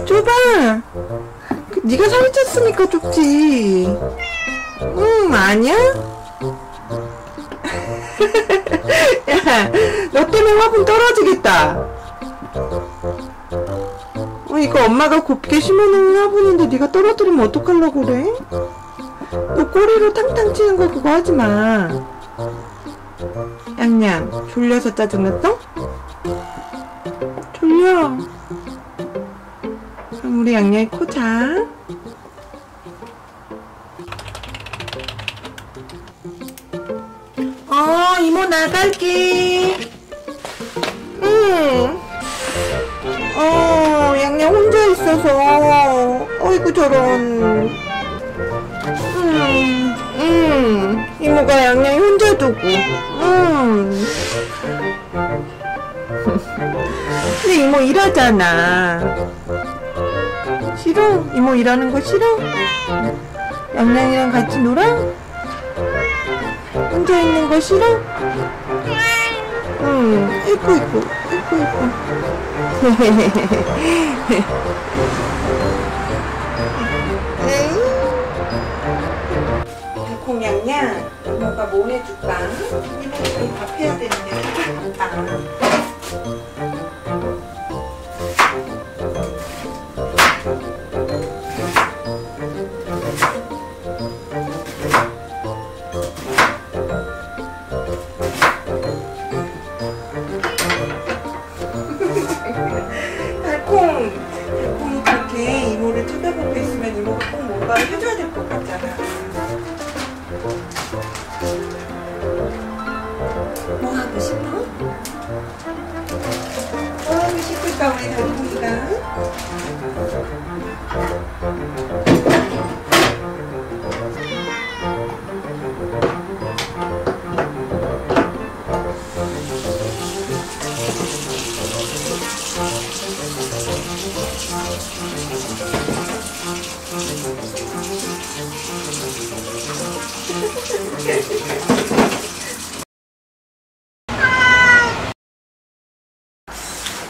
줘봐. 네가 살쪘으니까 좁지. 아니야? 야, 너 때문에 화분 떨어지겠다. 이거 엄마가 곱게 심어놓은 화분인데 네가 떨어뜨리면 어떡하려고 그래? 너 꼬리로 탕탕 치는 거 그거 하지마. 양양, 졸려서 짜증났어? 졸려. 그럼 우리 양양이 코 자. 이모 나갈게. 양양 혼자 있어서. 어이구 저런. 이모가 양양이 혼자 두고. 근데 이모 일하잖아. 싫어? 이모 일하는 거 싫어? 양양이랑 같이 놀아? 혼자 있는 거 싫어? 이뻐. 달콩 양양, 이모가 뭐 해줄까? 이모 밥 해야 되는데 달콩이 그렇게 이모를 쳐다보고 있으면 이모가 꼭 뭔가를 해줘야 될 것 같잖아. 뭐 하고 싶어? 뭐 하고 싶을까 우리 달콩이가?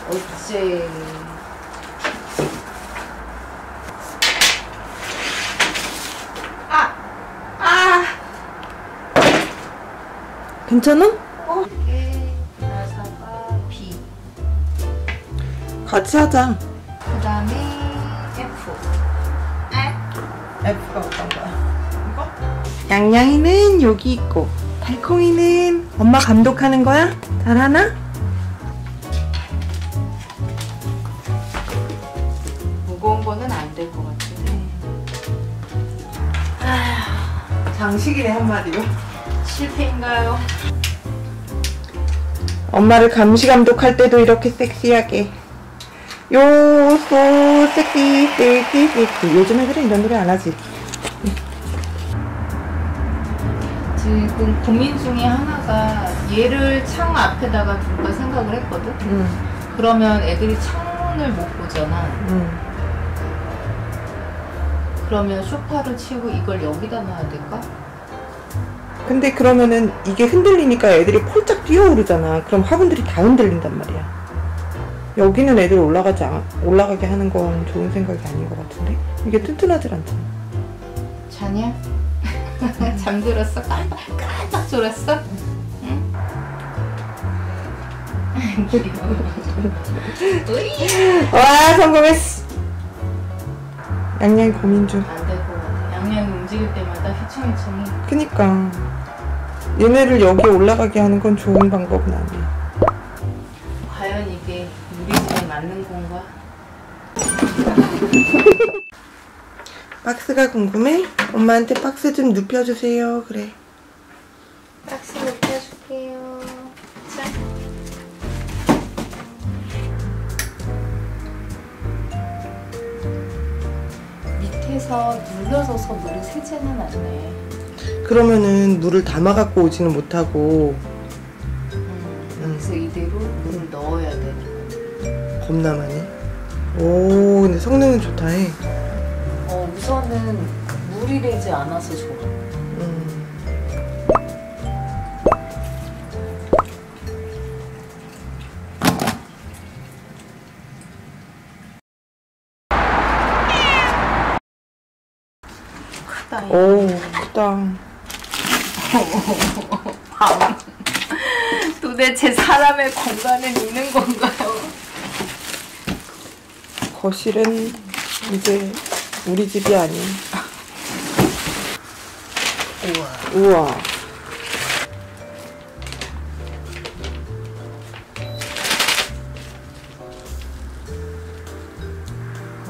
어째 괜찮아? 나사가 B 같이 하자. 그 다음에 F F가 어떤 거야? 이거? 양양이는 여기 있고 달콩이는 엄마 감독하는 거야? 잘하나? 무거운 거는 안 될 것 같은데. 장식이네 한마디로. 실패인가요? 엄마를 감시 감독할 때도 이렇게 섹시하게. 요소 섹시. 요즘 애들은 이런 노래 안 하지. 지금 고민 중에 하나가 얘를 창 앞에다가 둘까 생각을 했거든. 그러면 애들이 창문을 못 보잖아. 그러면 소파를 치우고 이걸 여기다 놔야 될까? 근데 그러면은 이게 흔들리니까 애들이 폴짝 뛰어오르잖아. 그럼 화분들이 다 흔들린단 말이야. 여기는 애들 올라가게 하는 건 좋은 생각이 아닌 것 같은데? 이게 튼튼하질 않잖아. 자냐? 잠들었어? 깜빡 졸았어? 응? 와, 성공했어. 양양이 고민 중. 안 될 것 같아. 양양이 움직일 때마다 휘청휘청이. 그니까 얘네를 여기 올라가게 하는 건 좋은 방법은 아니야. 과연 이게 우리 집에 맞는 건가? 박스가 궁금해? 엄마한테 박스 좀 눕혀주세요. 그래. 박스 눕혀줄게요. 자. 밑에서 눌러서서 물이 새지는 않네. 그러면은 물을 담아갖고 오지는 못하고 그래서 이대로 물을 넣어야 되는. 겁나 많이. 오, 근데 성능은 좋다 해. 우선은 물이 되지 않아서 좋아. 크다. 오, 크다. 방. 도대체 사람의 공간은 있는 건가요? 거실은 이제 우리 집이 아닌. 우와. 우와.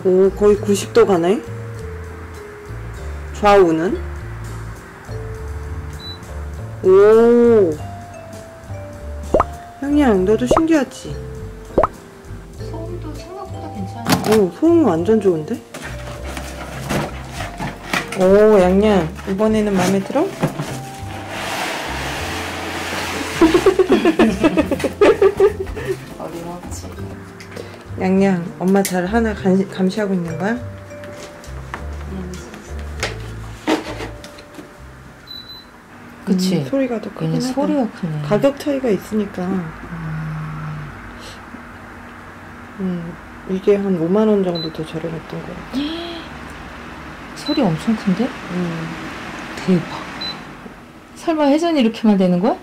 오, 거의 90도 가네? 좌우는? 오. 향양, 너도 신기하지? 소음도 생각보다 괜찮아. 오, 소음 완전 좋은데? 오, 양양, 이번에는 마음에 들어? 어림없지. 양양, 엄마 잘 하나 감시하고 있는 거야? 그치? 소리가 더 크긴 얘는 하다. 소리가 크네. 가격 차이가 있으니까. 이게 한 5만원 정도 더 저렴했던 거 같아. 소리 엄청 큰데? 대박. 설마 회전이 이렇게만 되는 거야?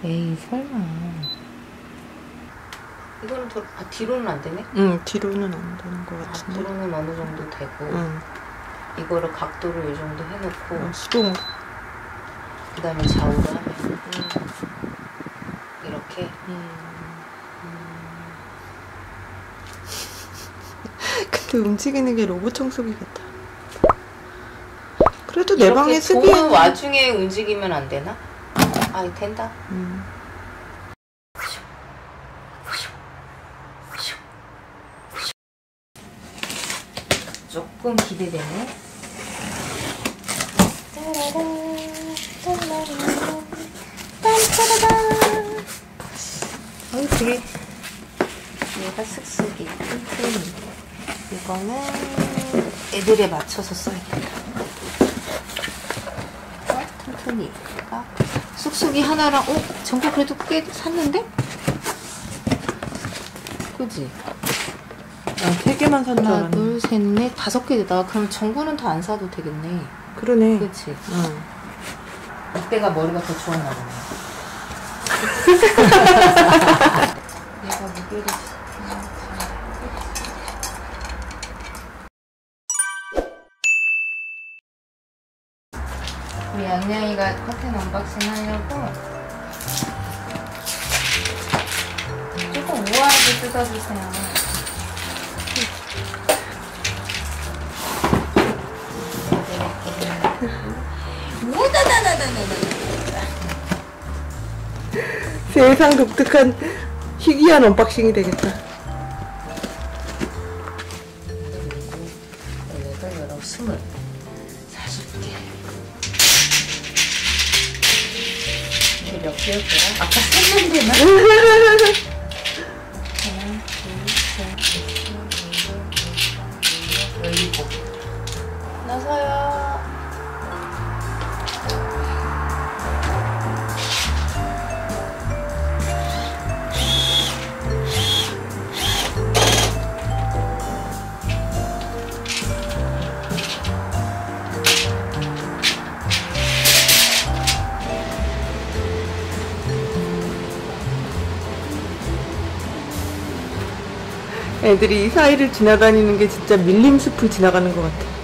에이, 설마. 이거는 뒤로는 안 되네? 뒤로는 안 되는 거 같은데. 앞으로는 어느 정도 되고, 이거를 각도를 이 정도 해놓고, 수동. 그 다음에 좌우로 하면, 이렇게. 근데 움직이는 게 로봇 청소기 같아. 그래도 내 방에 이렇게 쓰기에는. 보는 와중에 움직이면 안 되나? 아, 된다. 조금 기대되네. 어이, 되게 얘가 슥슥이 튼튼히. 이거는 애들에 맞춰서 써야겠다. 튼튼히. 쑥쑥이 하나랑, 전부 그래도 꽤 샀는데? 그지? 3개만 산 줄 하나, 알았네. 둘, 셋, 넷, 5개다. 그럼 전부는 다 안 사도 되겠네. 그러네. 그치? 이때가 머리가 더 좋았나 보네. 내가 무게를 우리 양양이가 커튼 언박싱 하려고 조금 우아하게 뜯어주세요. 세상 독특한 희귀한 언박싱이 되겠다. 20, 40개. 이게 몇 개였더라? 아까 샀는데만? 하나, 둘, 셋, 넷, 17. 나서요. 애들이 이 사이를 지나다니는 게 진짜 밀림숲을 지나가는 것 같아.